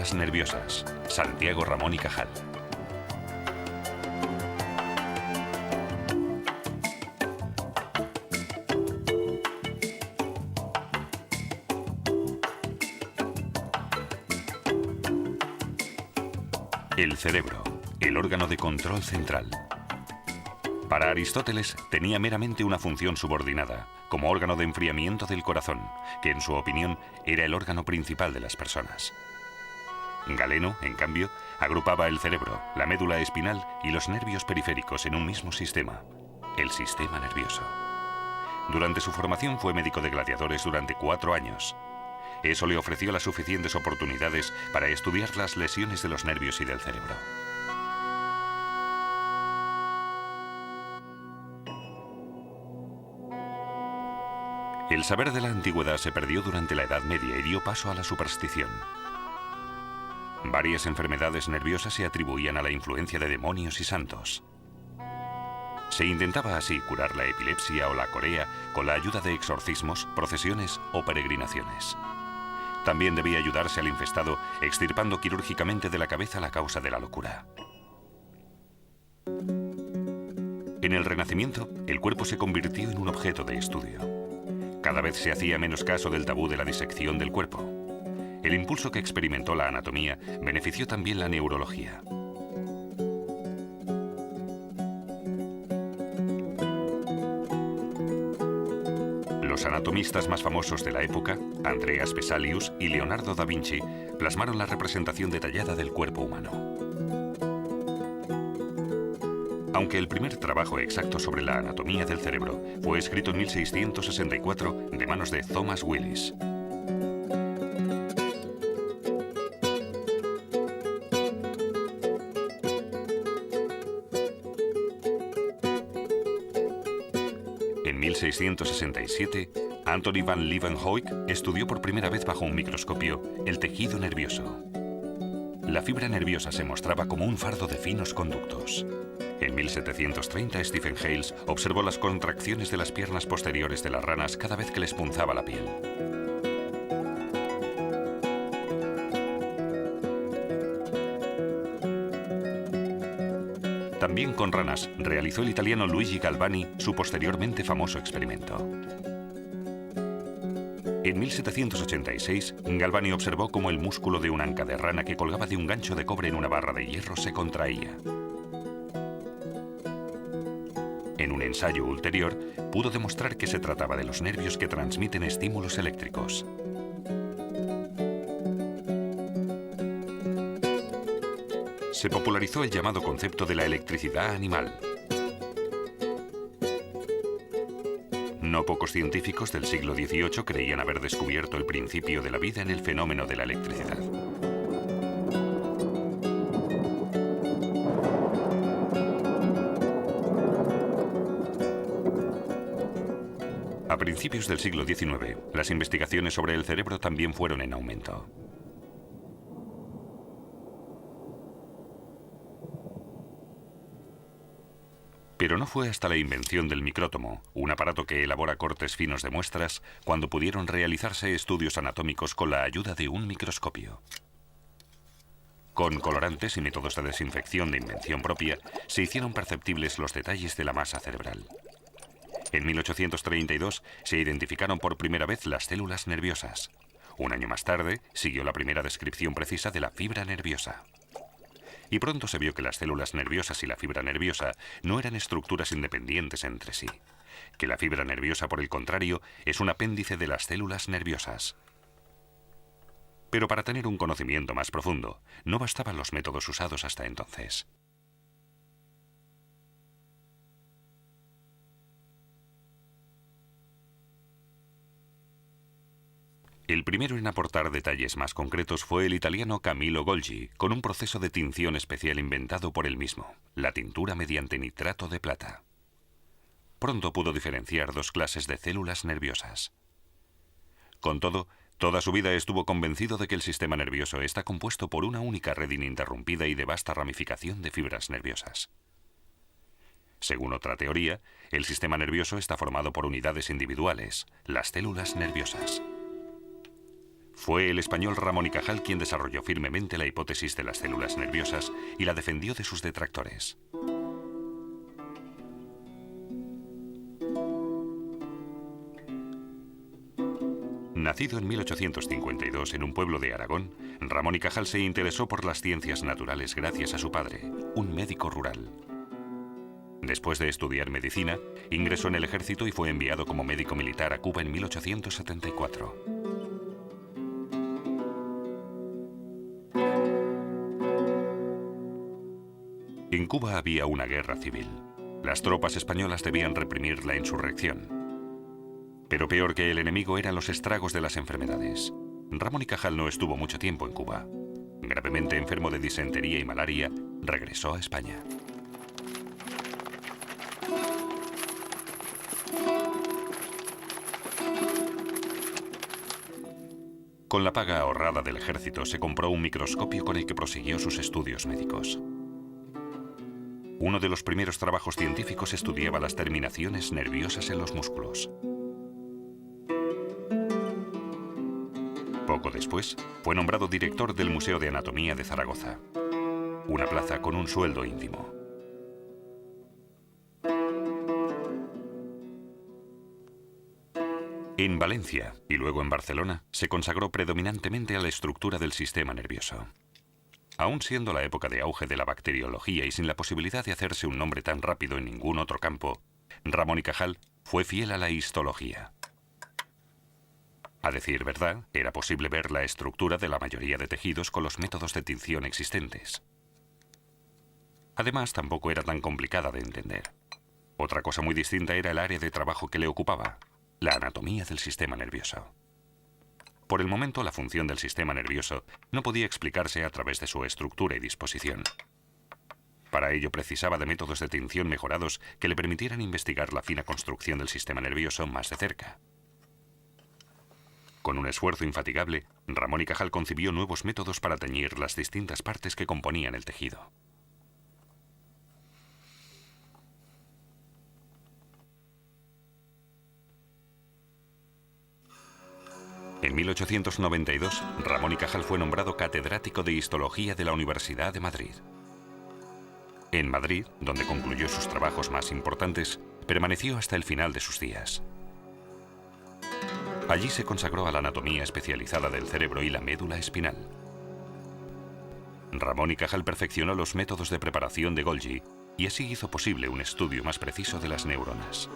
células nerviosas. Santiago Ramón y Cajal. El cerebro, el órgano de control central. Para Aristóteles tenía meramente una función subordinada, como órgano de enfriamiento del corazón, que en su opinión era el órgano principal de las personas. Galeno, en cambio, agrupaba el cerebro, la médula espinal y los nervios periféricos en un mismo sistema, el sistema nervioso. Durante su formación fue médico de gladiadores durante 4 años. Eso le ofreció las suficientes oportunidades para estudiar las lesiones de los nervios y del cerebro. El saber de la antigüedad se perdió durante la Edad Media y dio paso a la superstición. Varias enfermedades nerviosas se atribuían a la influencia de demonios y santos. Se intentaba así curar la epilepsia o la corea con la ayuda de exorcismos, procesiones o peregrinaciones. También debía ayudarse al infestado extirpando quirúrgicamente de la cabeza la causa de la locura. En el Renacimiento, el cuerpo se convirtió en un objeto de estudio. Cada vez se hacía menos caso del tabú de la disección del cuerpo. El impulso que experimentó la anatomía benefició también la neurología. Los anatomistas más famosos de la época, Andreas Vesalius y Leonardo da Vinci, plasmaron la representación detallada del cuerpo humano. Aunque el primer trabajo exacto sobre la anatomía del cerebro fue escrito en 1664 de manos de Thomas Willis. En 1667, Anthony van Leeuwenhoek estudió por primera vez bajo un microscopio el tejido nervioso. La fibra nerviosa se mostraba como un fardo de finos conductos. En 1730, Stephen Hales observó las contracciones de las piernas posteriores de las ranas cada vez que les punzaba la piel. También con ranas realizó el italiano Luigi Galvani su posteriormente famoso experimento. En 1786, Galvani observó cómo el músculo de una anca de rana que colgaba de un gancho de cobre en una barra de hierro se contraía. En un ensayo ulterior, pudo demostrar que se trataba de los nervios que transmiten estímulos eléctricos. Se popularizó el llamado concepto de la electricidad animal. No pocos científicos del siglo XVIII creían haber descubierto el principio de la vida en el fenómeno de la electricidad. A principios del siglo XIX, las investigaciones sobre el cerebro también fueron en aumento. Pero no fue hasta la invención del micrótomo, un aparato que elabora cortes finos de muestras, cuando pudieron realizarse estudios anatómicos con la ayuda de un microscopio. Con colorantes y métodos de desinfección de invención propia, se hicieron perceptibles los detalles de la masa cerebral. En 1832 se identificaron por primera vez las células nerviosas. Un año más tarde siguió la primera descripción precisa de la fibra nerviosa. Y pronto se vio que las células nerviosas y la fibra nerviosa no eran estructuras independientes entre sí, que la fibra nerviosa, por el contrario, es un apéndice de las células nerviosas. Pero para tener un conocimiento más profundo, no bastaban los métodos usados hasta entonces. El primero en aportar detalles más concretos fue el italiano Camillo Golgi, con un proceso de tinción especial inventado por él mismo, la tintura mediante nitrato de plata. Pronto pudo diferenciar dos clases de células nerviosas. Con todo, toda su vida estuvo convencido de que el sistema nervioso está compuesto por una única red ininterrumpida y de vasta ramificación de fibras nerviosas. Según otra teoría, el sistema nervioso está formado por unidades individuales, las células nerviosas. Fue el español Ramón y Cajal quien desarrolló firmemente la hipótesis de las células nerviosas y la defendió de sus detractores. Nacido en 1852 en un pueblo de Aragón, Ramón y Cajal se interesó por las ciencias naturales gracias a su padre, un médico rural. Después de estudiar medicina, ingresó en el ejército y fue enviado como médico militar a Cuba en 1874. En Cuba había una guerra civil. Las tropas españolas debían reprimir la insurrección. Pero peor que el enemigo eran los estragos de las enfermedades. Ramón y Cajal no estuvo mucho tiempo en Cuba. Gravemente enfermo de disentería y malaria, regresó a España. Con la paga ahorrada del ejército se compró un microscopio con el que prosiguió sus estudios médicos. Uno de los primeros trabajos científicos estudiaba las terminaciones nerviosas en los músculos. Poco después, fue nombrado director del Museo de Anatomía de Zaragoza, una plaza con un sueldo ínfimo. En Valencia y luego en Barcelona se consagró predominantemente a la estructura del sistema nervioso. Aún siendo la época de auge de la bacteriología y sin la posibilidad de hacerse un nombre tan rápido en ningún otro campo, Ramón y Cajal fue fiel a la histología. A decir verdad, era posible ver la estructura de la mayoría de tejidos con los métodos de tinción existentes. Además, tampoco era tan complicada de entender. Otra cosa muy distinta era el área de trabajo que le ocupaba, la anatomía del sistema nervioso. Por el momento, la función del sistema nervioso no podía explicarse a través de su estructura y disposición. Para ello precisaba de métodos de tinción mejorados que le permitieran investigar la fina construcción del sistema nervioso más de cerca. Con un esfuerzo infatigable, Ramón y Cajal concibió nuevos métodos para teñir las distintas partes que componían el tejido. En 1892, Ramón y Cajal fue nombrado catedrático de Histología de la Universidad de Madrid. En Madrid, donde concluyó sus trabajos más importantes, permaneció hasta el final de sus días. Allí se consagró a la anatomía especializada del cerebro y la médula espinal. Ramón y Cajal perfeccionó los métodos de preparación de Golgi y así hizo posible un estudio más preciso de las neuronas.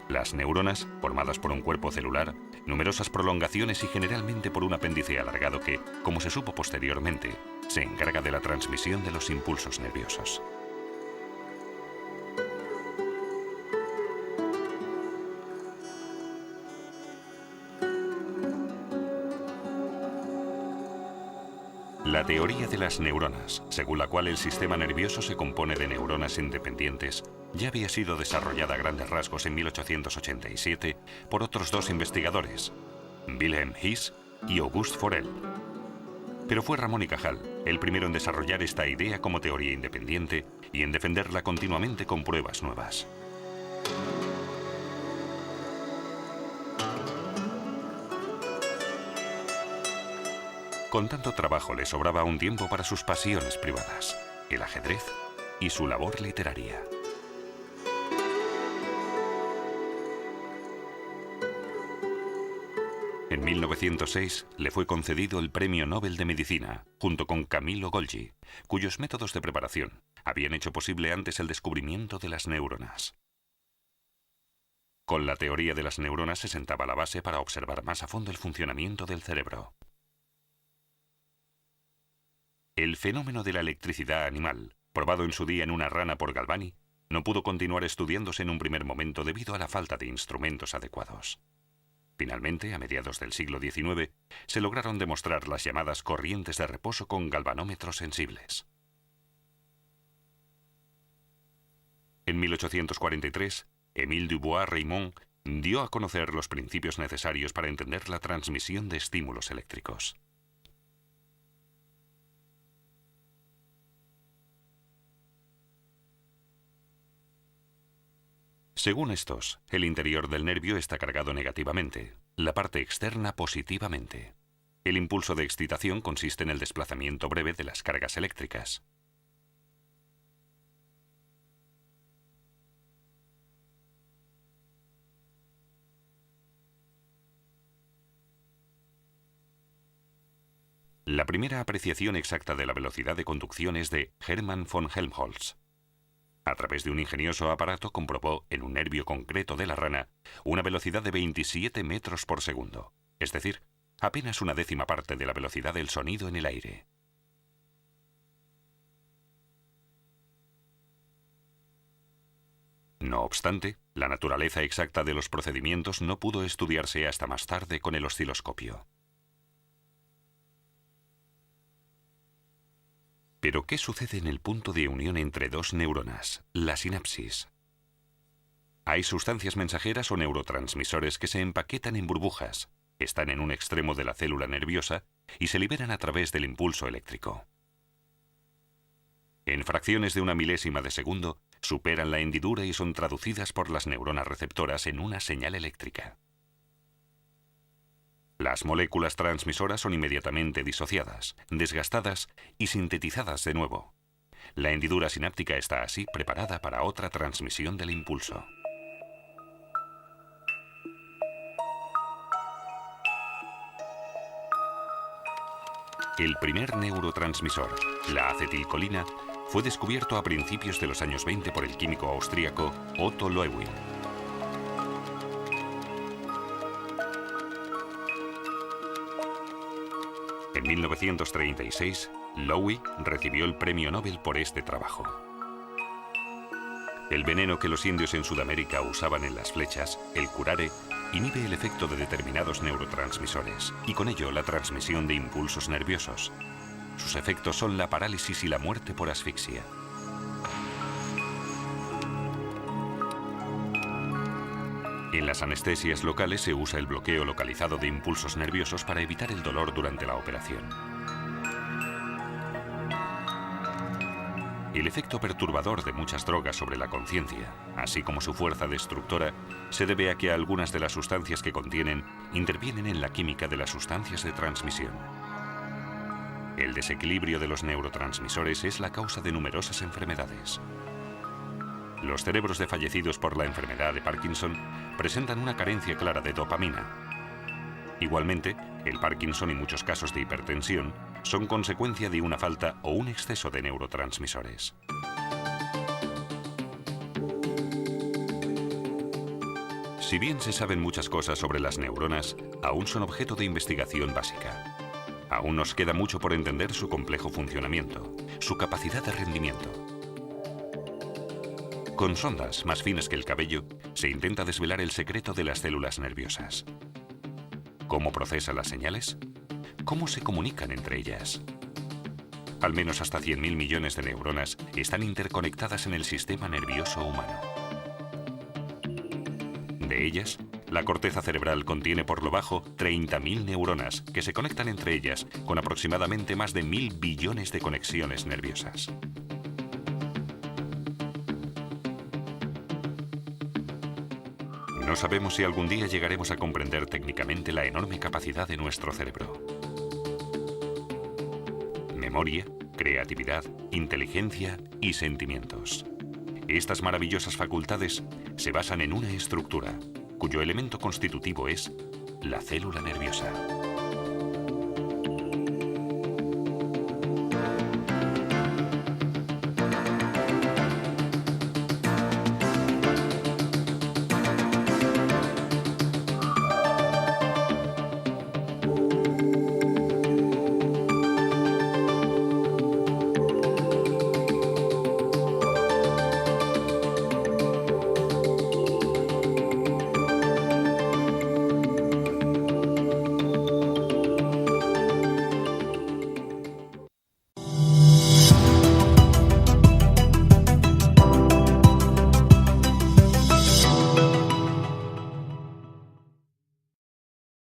Las neuronas, formadas por un cuerpo celular, numerosas prolongaciones y generalmente por un apéndice alargado que, como se supo posteriormente, se encarga de la transmisión de los impulsos nerviosos. La teoría de las neuronas, según la cual el sistema nervioso se compone de neuronas independientes, ya había sido desarrollada a grandes rasgos en 1887 por otros dos investigadores, Wilhelm His y Auguste Forel. Pero fue Ramón y Cajal el primero en desarrollar esta idea como teoría independiente y en defenderla continuamente con pruebas nuevas. Con tanto trabajo le sobraba un tiempo para sus pasiones privadas, el ajedrez y su labor literaria. En 1906 le fue concedido el Premio Nobel de Medicina, junto con Camillo Golgi, cuyos métodos de preparación habían hecho posible antes el descubrimiento de las neuronas. Con la teoría de las neuronas se sentaba la base para observar más a fondo el funcionamiento del cerebro. El fenómeno de la electricidad animal, probado en su día en una rana por Galvani, no pudo continuar estudiándose en un primer momento debido a la falta de instrumentos adecuados. Finalmente, a mediados del siglo XIX, se lograron demostrar las llamadas corrientes de reposo con galvanómetros sensibles. En 1843, Émile Dubois-Reymond dio a conocer los principios necesarios para entender la transmisión de estímulos eléctricos. Según estos, el interior del nervio está cargado negativamente, la parte externa positivamente. El impulso de excitación consiste en el desplazamiento breve de las cargas eléctricas. La primera apreciación exacta de la velocidad de conducción es de Hermann von Helmholtz. A través de un ingenioso aparato comprobó en un nervio concreto de la rana una velocidad de 27 metros por segundo, es decir, apenas una décima parte de la velocidad del sonido en el aire. No obstante, la naturaleza exacta de los procedimientos no pudo estudiarse hasta más tarde con el osciloscopio. Pero, ¿qué sucede en el punto de unión entre dos neuronas, la sinapsis? Hay sustancias mensajeras o neurotransmisores que se empaquetan en burbujas, están en un extremo de la célula nerviosa y se liberan a través del impulso eléctrico. En fracciones de una milésima de segundo, superan la hendidura y son traducidas por las neuronas receptoras en una señal eléctrica. Las moléculas transmisoras son inmediatamente disociadas, desgastadas y sintetizadas de nuevo. La hendidura sináptica está así preparada para otra transmisión del impulso. El primer neurotransmisor, la acetilcolina, fue descubierto a principios de los años 20 por el químico austríaco Otto Loewi. En 1936, Loewi recibió el premio Nobel por este trabajo. El veneno que los indios en Sudamérica usaban en las flechas, el curare, inhibe el efecto de determinados neurotransmisores y con ello la transmisión de impulsos nerviosos. Sus efectos son la parálisis y la muerte por asfixia. En las anestesias locales se usa el bloqueo localizado de impulsos nerviosos para evitar el dolor durante la operación. El efecto perturbador de muchas drogas sobre la conciencia, así como su fuerza destructora, se debe a que algunas de las sustancias que contienen intervienen en la química de las sustancias de transmisión. El desequilibrio de los neurotransmisores es la causa de numerosas enfermedades. Los cerebros de fallecidos por la enfermedad de Parkinson presentan una carencia clara de dopamina. Igualmente, el Parkinson y muchos casos de hipertensión son consecuencia de una falta o un exceso de neurotransmisores. Si bien se saben muchas cosas sobre las neuronas, aún son objeto de investigación básica. Aún nos queda mucho por entender su complejo funcionamiento, su capacidad de rendimiento. Con sondas más finas que el cabello, se intenta desvelar el secreto de las células nerviosas. ¿Cómo procesa las señales? ¿Cómo se comunican entre ellas? Al menos hasta 100.000 millones de neuronas están interconectadas en el sistema nervioso humano. De ellas, la corteza cerebral contiene por lo bajo 30.000 neuronas que se conectan entre ellas con aproximadamente más de 1.000 billones de conexiones nerviosas. No sabemos si algún día llegaremos a comprender técnicamente la enorme capacidad de nuestro cerebro. Memoria, creatividad, inteligencia y sentimientos. Estas maravillosas facultades se basan en una estructura, cuyo elemento constitutivo es la célula nerviosa.